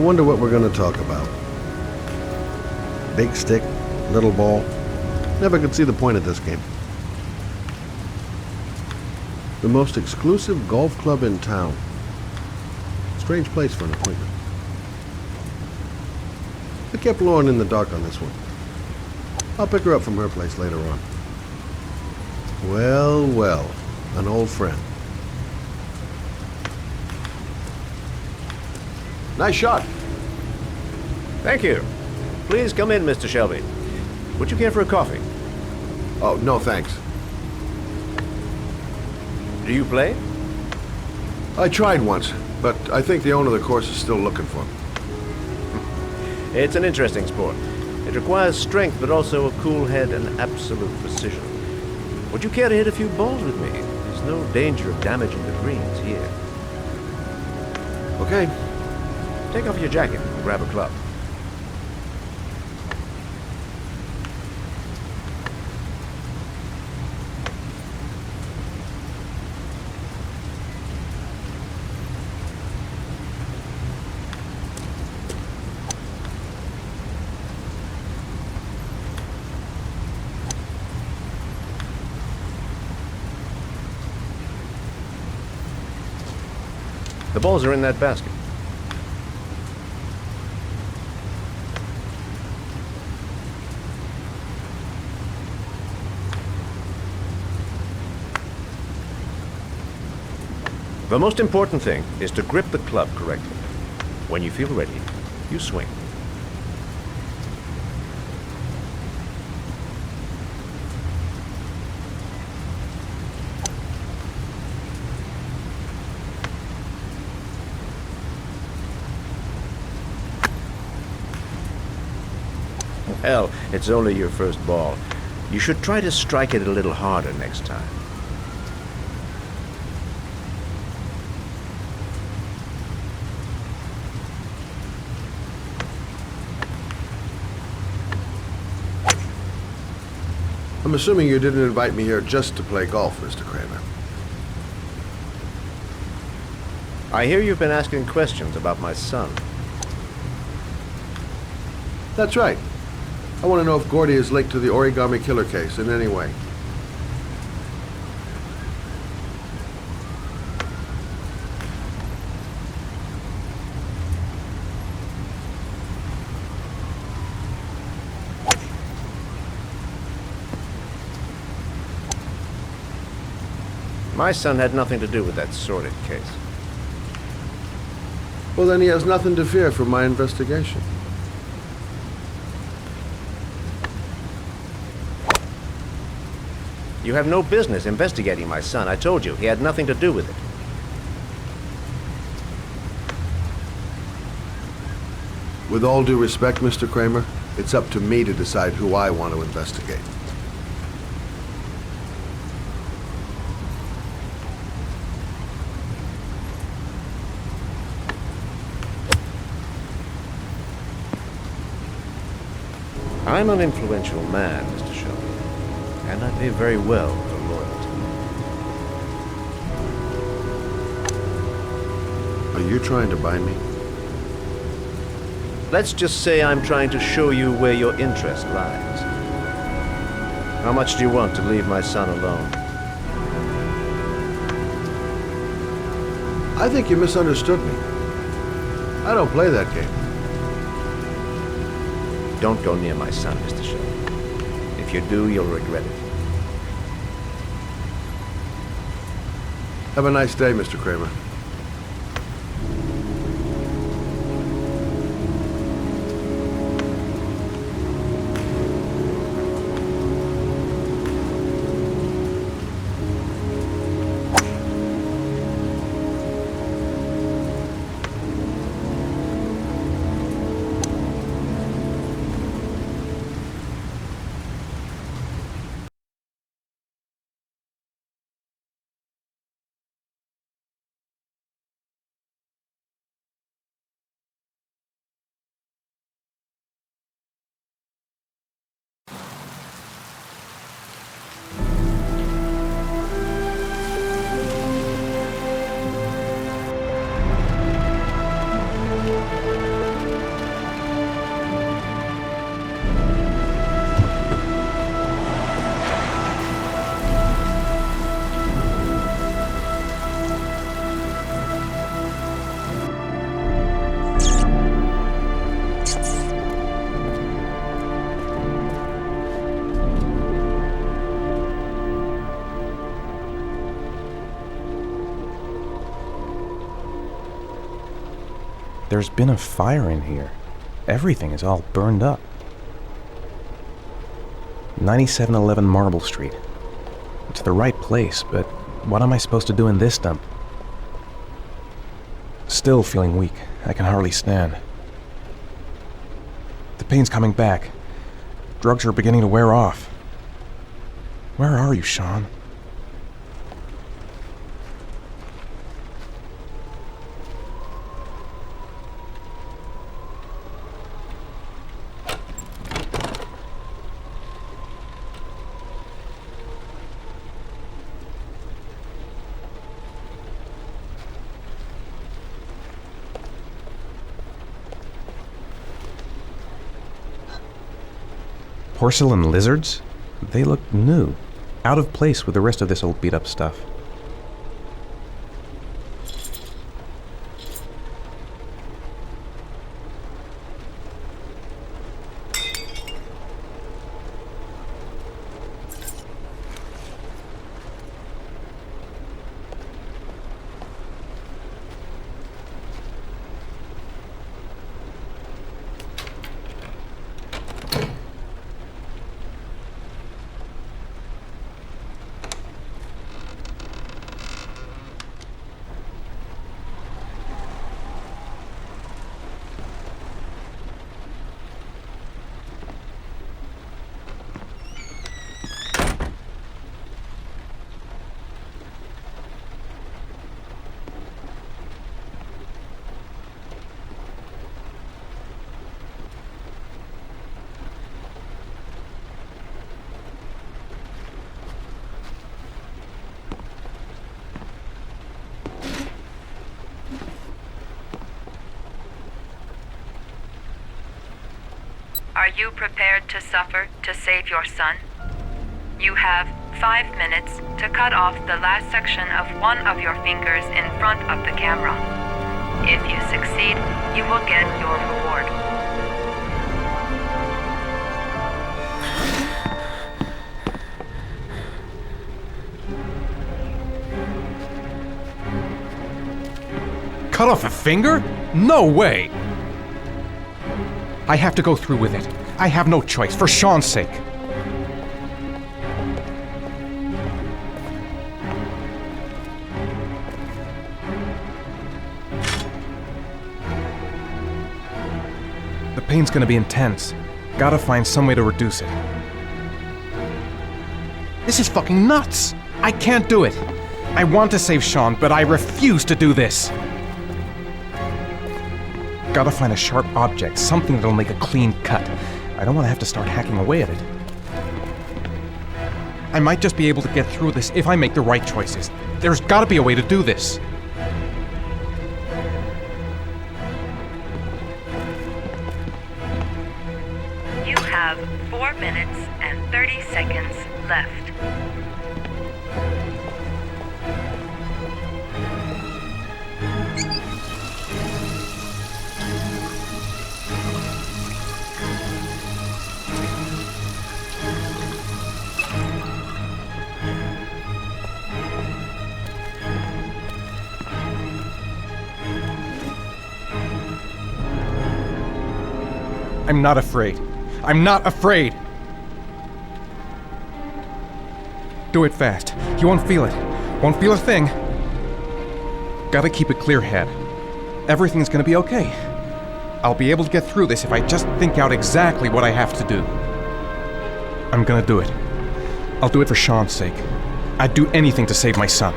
wonder what we're going to talk about. Big stick, little ball. Never could see the point of this game. The most exclusive golf club in town. Strange place for an appointment. I kept Lauren in the dark on this one. I'll pick her up from her place later on. Well, well, an old friend. Nice shot. Thank you. Please come in, Mr. Shelby. Would you care for a coffee? Oh, no thanks. Do you play? I tried once, but I think the owner of the course is still looking for me. It's an interesting sport. It requires strength, but also a cool head and absolute precision. Would you care to hit a few balls with me? There's no danger of damaging the greens here. Okay. Take off your jacket and grab a club. The balls are in that basket. The most important thing is to grip the club correctly. When you feel ready, you swing. Hell, it's only your first ball. You should try to strike it a little harder next time. I'm assuming you didn't invite me here just to play golf, Mr. Kramer. I hear you've been asking questions about my son. That's right. I want to know if Gordy is linked to the Origami Killer case in any way. My son had nothing to do with that sordid case. Well, then he has nothing to fear from my investigation. You have no business investigating my son. I told you, he had nothing to do with it. With all due respect, Mr. Kramer, it's up to me to decide who I want to investigate. I'm an influential man, Mr. Shelby, and I pay very well for loyalty. Are you trying to buy me? Let's just say I'm trying to show you where your interest lies. How much do you want to leave my son alone? I think you misunderstood me. I don't play that game. Don't go near my son, Mr. Shelby. If you do, you'll regret it. Have a nice day, Mr. Kramer. There's been a fire in here. Everything is all burned up. 9711 Marble Street. It's the right place, but what am I supposed to do in this dump? Still feeling weak. I can hardly stand. The pain's coming back. Drugs are beginning to wear off. Where are you, Sean? Porcelain lizards? They look new, out of place with the rest of this old beat-up stuff. Are you prepared to suffer to save your son? You have 5 minutes to cut off the last section of one of your fingers in front of the camera. If you succeed, you will get your reward. Cut off a finger? No way! I have to go through with it. I have no choice, for Sean's sake. The pain's gonna be intense. Gotta find some way to reduce it. This is fucking nuts! I can't do it! I want to save Sean, but I refuse to do this! Gotta find a sharp object, something that'll make a clean cut. I don't want to have to start hacking away at it. I might just be able to get through this if I make the right choices. There's gotta be a way to do this. You have 4 minutes and 30 seconds left. I'm not afraid. I'm not afraid! Do it fast. You won't feel it. Won't feel a thing. Gotta keep a clear head. Everything's gonna be okay. I'll be able to get through this if I just think out exactly what I have to do. I'm gonna do it. I'll do it for Sean's sake. I'd do anything to save my son.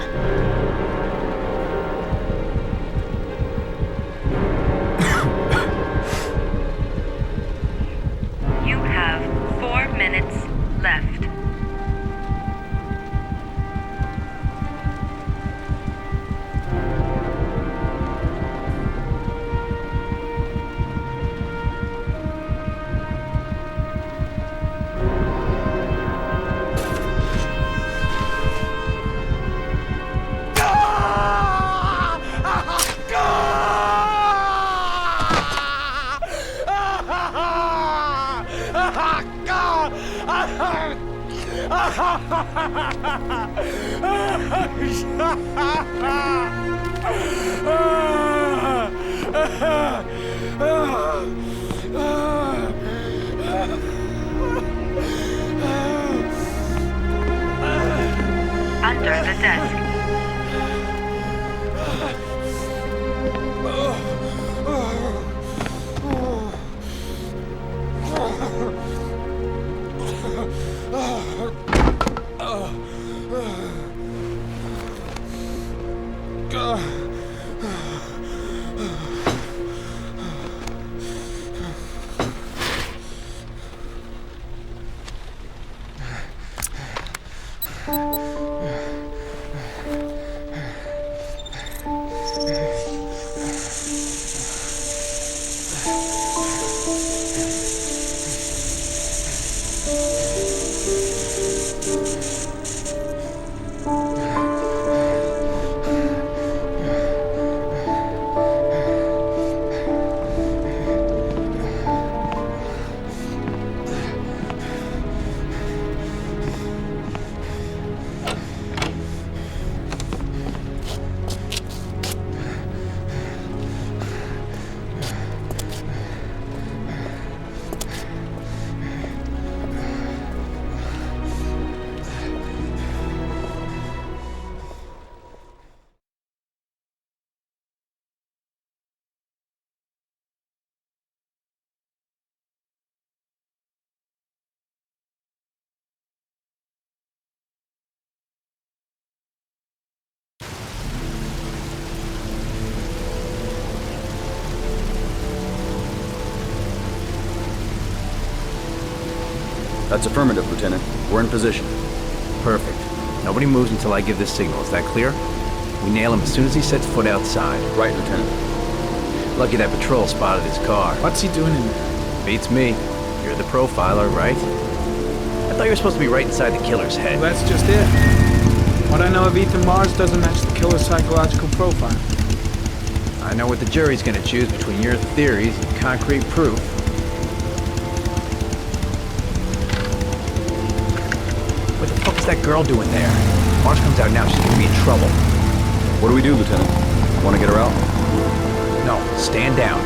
You have 4 minutes left. Under the desk. That's affirmative, Lieutenant. We're in position. Perfect. Nobody moves until I give this signal. Is that clear? We nail him as soon as he sets foot outside. Right, Lieutenant. Lucky that patrol spotted his car. What's he doing in there? Beats me. You're the profiler, right? I thought you were supposed to be right inside the killer's head. Well, that's just it. What I know of Ethan Mars doesn't match the killer's psychological profile. I know what the jury's gonna choose between your theories and concrete proof. What the fuck is that girl doing there? If Mars comes out now, she's gonna be in trouble. What do we do, Lieutenant? Want to get her out? No, stand down.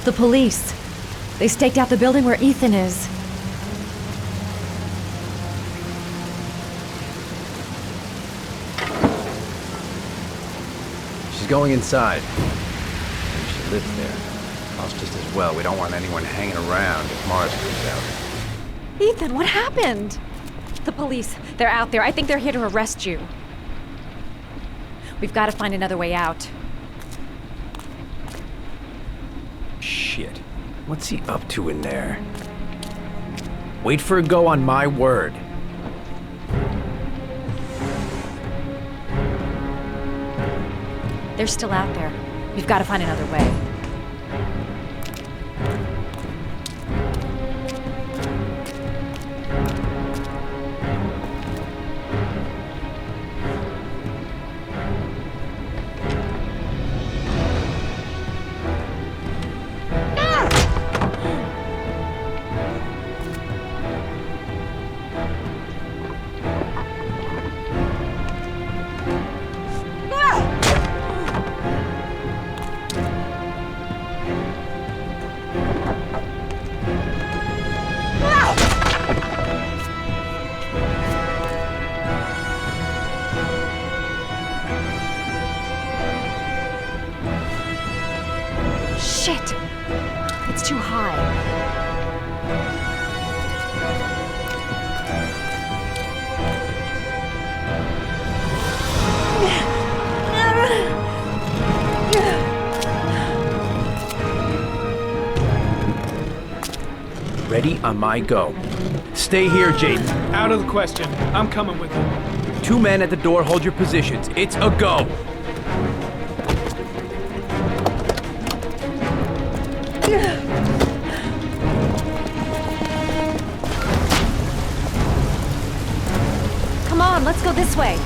The police. They staked out the building where Ethan is. She's going inside. Maybe she lives there. Well, it's just as well. We don't want anyone hanging around if Mars comes out. Ethan, what happened? The police. They're out there. I think they're here to arrest you. We've got to find another way out. Shit. What's he up to in there? Wait for a go on my word. They're still out there. We've got to find another way. Shit! It's too high. Ready on my go. Stay here, Jaden. Out of the question. I'm coming with you. 2 men at the door, hold your positions. It's a go. Come on, let's go this way.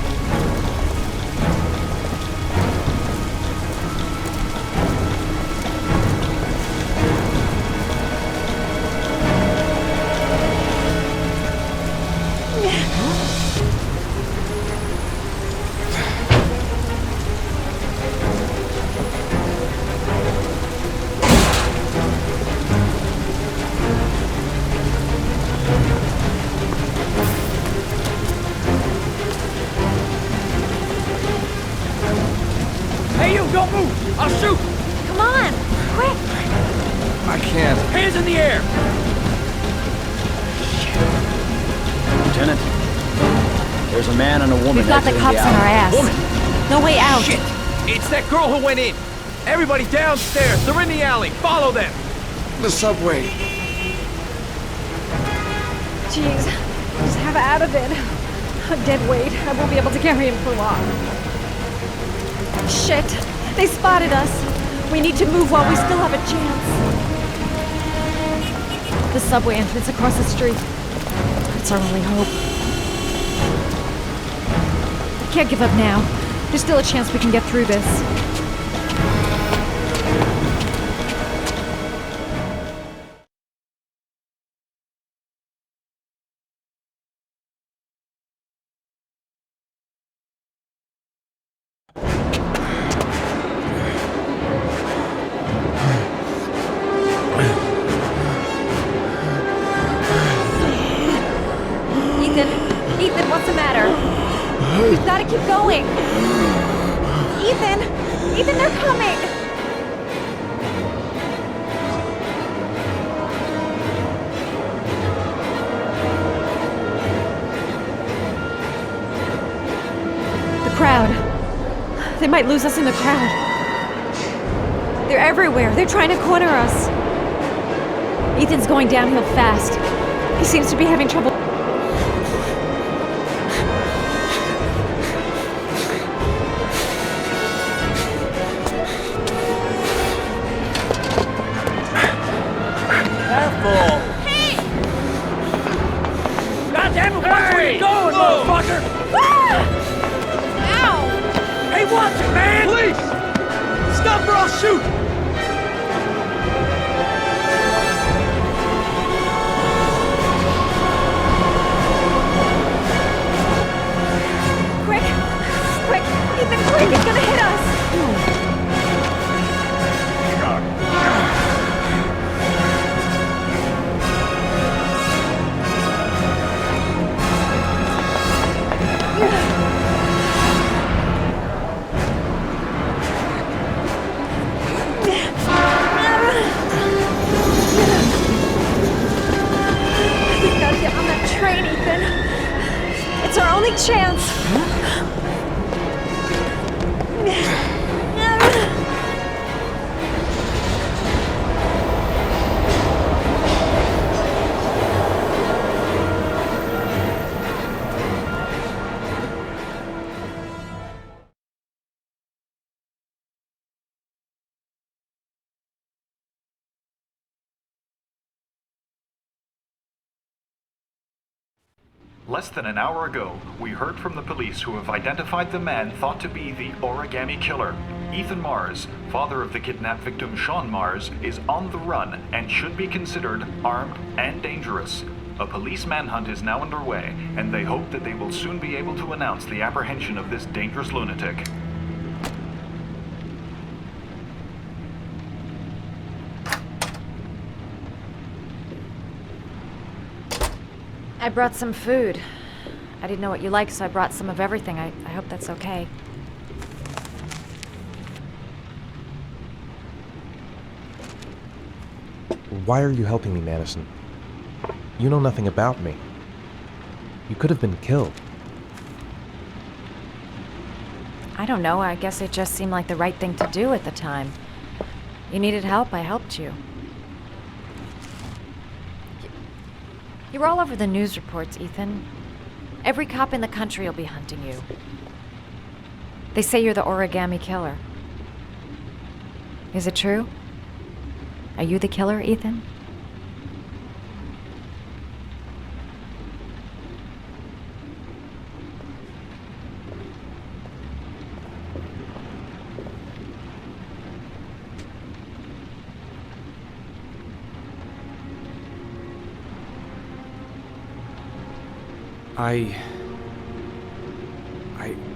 I can't. Hands in the air! Lieutenant, there's a man and a woman. We've got the exiting cops on our alley. ass. Woman! No way out. Shit! It's that girl who went in! Everybody downstairs! They're in the alley! Follow them! The subway. Jeez, just have out of it. A dead weight. I won't be able to carry him for long. Shit! They spotted us. We need to move while we still have a chance. The subway entrance across the street. It's our only hope. We can't give up now. There's still a chance we can get through this. Ethan, what's the matter? We've got to keep going. Ethan, they're coming. The crowd. They might lose us in the crowd. They're everywhere. They're trying to corner us. Ethan's going downhill fast. He seems to be having trouble. Motherfucker! Ow! Hey, watch it, man! Police! Stop or I'll shoot! Quick! Ethan, quick! He's gonna hit us! We've got to get on that train, Ethan. It's our only chance. Less than an hour ago, we heard from the police who have identified the man thought to be the origami killer. Ethan Mars, father of the kidnapped victim Sean Mars, is on the run and should be considered armed and dangerous. A police manhunt is now underway, and they hope that they will soon be able to announce the apprehension of this dangerous lunatic. I brought some food. I didn't know what you liked, so I brought some of everything. I hope that's okay. Why are you helping me, Madison? You know nothing about me. You could have been killed. I don't know. I guess it just seemed like the right thing to do at the time. You needed help, I helped you. You're all over the news reports, Ethan. Every cop in the country will be hunting you. They say you're the origami killer. Is it true? Are you the killer, Ethan? I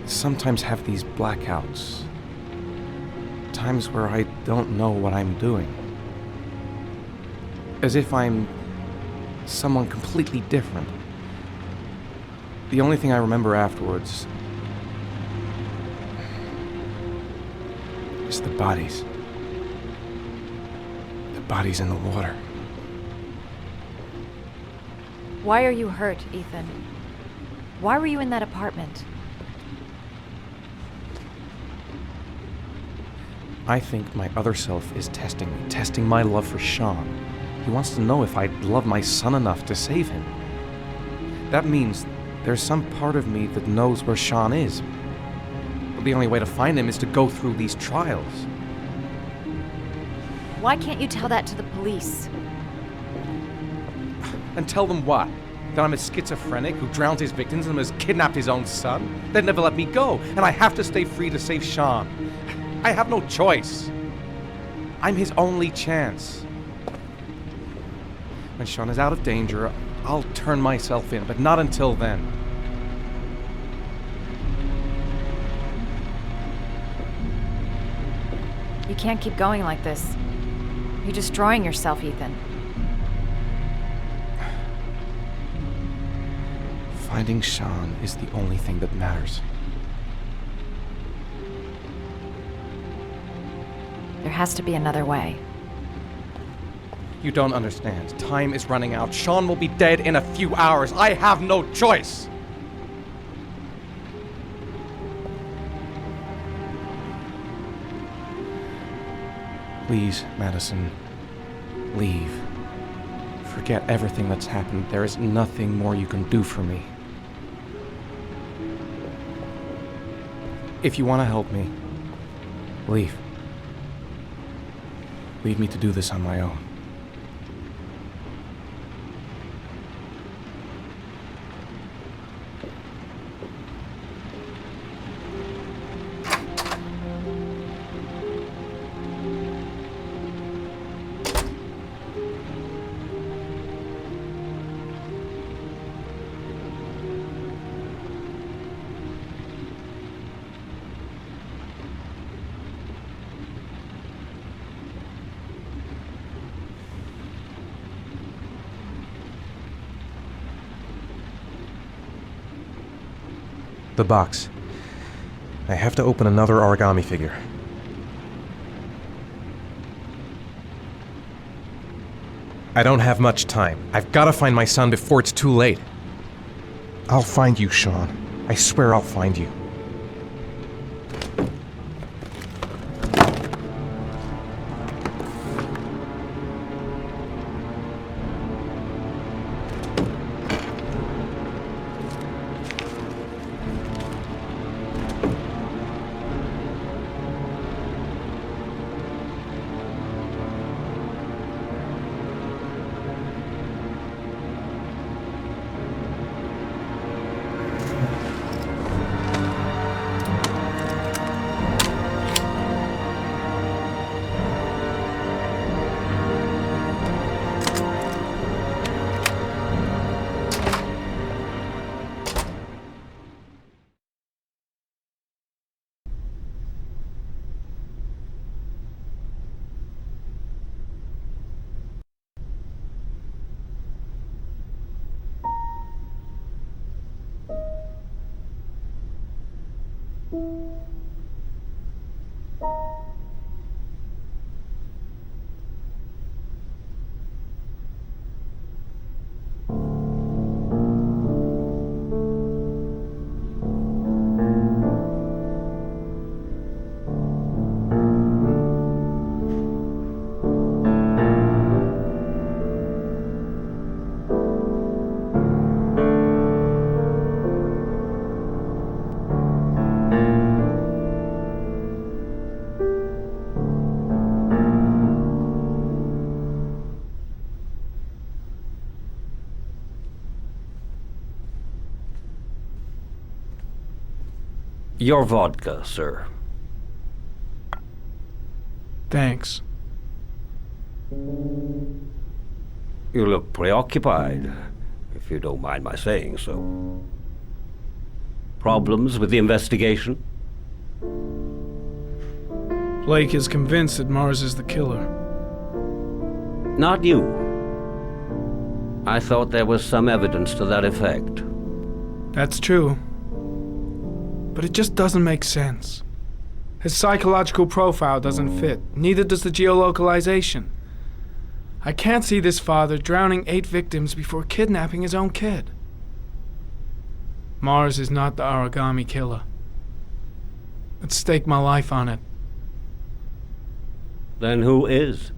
sometimes have these blackouts. Times where I don't know what I'm doing. As if I'm someone completely different. The only thing I remember afterwards is the bodies. The body's in the water. Why are you hurt, Ethan? Why were you in that apartment? I think my other self is testing me, testing my love for Sean. He wants to know if I love my son enough to save him. That means there's some part of me that knows where Sean is. But the only way to find him is to go through these trials. Why can't you tell that to the police? And tell them what? That I'm a schizophrenic who drowns his victims and has kidnapped his own son? They'd never let me go, and I have to stay free to save Sean. I have no choice. I'm his only chance. When Sean is out of danger, I'll turn myself in, but not until then. You can't keep going like this. You're destroying yourself, Ethan. Finding Sean is the only thing that matters. There has to be another way. You don't understand. Time is running out. Sean will be dead in a few hours. I have no choice. Please, Madison, leave. Forget everything that's happened. There is nothing more you can do for me. If you want to help me, leave. Leave me to do this on my own. The box. I have to open another origami figure. I don't have much time. I've got to find my son before it's too late. I'll find you, Sean. I swear I'll find you. Your vodka, sir. Thanks. You look preoccupied, if you don't mind my saying so. Problems with the investigation? Blake is convinced that Mars is the killer. Not you. I thought there was some evidence to that effect. That's true. But it just doesn't make sense. His psychological profile doesn't fit. Neither does the geolocalization. I can't see this father drowning 8 victims before kidnapping his own kid. Mars is not the origami killer. I'd stake my life on it. Then who is?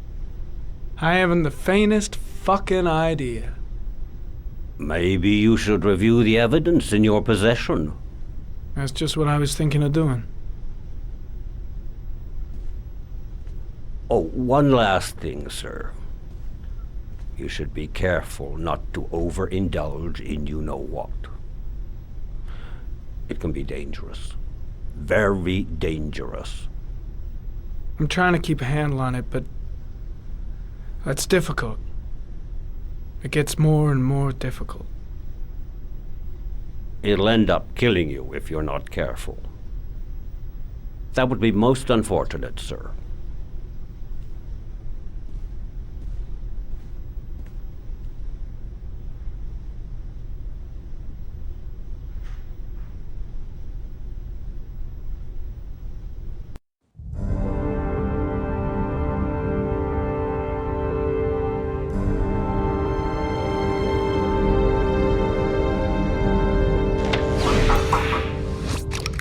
I haven't the faintest fucking idea. Maybe you should review the evidence in your possession. That's just what I was thinking of doing. Oh, one last thing, sir. You should be careful not to overindulge in you-know-what. It can be dangerous. Very dangerous. I'm trying to keep a handle on it, but that's difficult. It gets more and more difficult. It'll end up killing you if you're not careful. That would be most unfortunate, sir.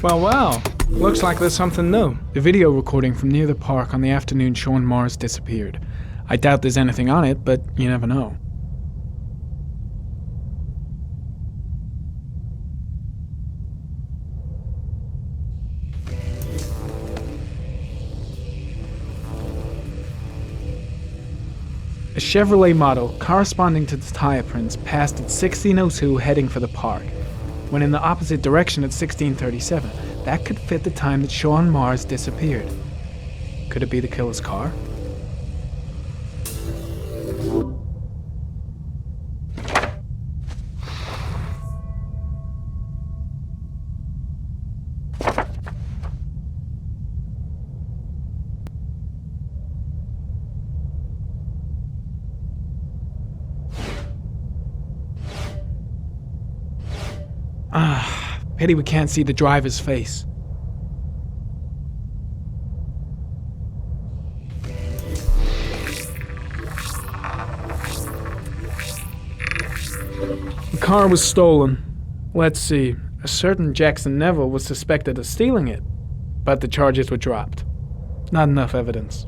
Well, looks like there's something new. The video recording from near the park on the afternoon Sean Mars disappeared. I doubt there's anything on it, but you never know. A Chevrolet model corresponding to the tire prints passed at 16:02 heading for the park. When in the opposite direction at 16:37. That could fit the time that Sean Mars disappeared. Could it be the killer's car? Pity we can't see the driver's face. The car was stolen. Let's see. A certain Jackson Neville was suspected of stealing it, but the charges were dropped. Not enough evidence.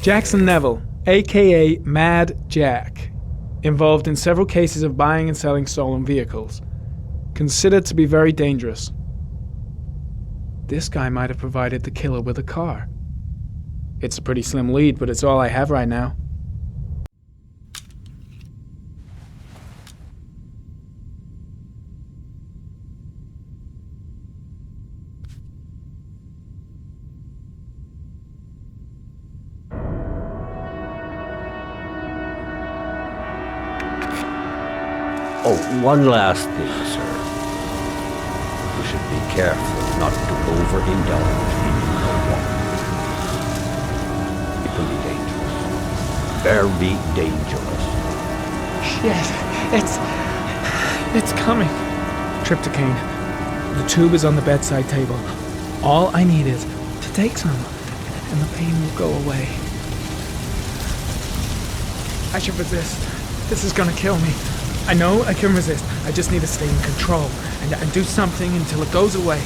Jackson Neville, aka Mad Jack, involved in several cases of buying and selling stolen vehicles, considered to be very dangerous. This guy might have provided the killer with a car. It's a pretty slim lead, but it's all I have right now. Oh, one last thing, sir. You should be careful not to overindulge in marijuana. It can be dangerous. Very dangerous. Shit, it's coming. Trypticane. The tube is on the bedside table. All I need is to take some, and the pain will go away. I should resist. This is gonna kill me. I know I can resist. I just need to stay in control and do something until it goes away.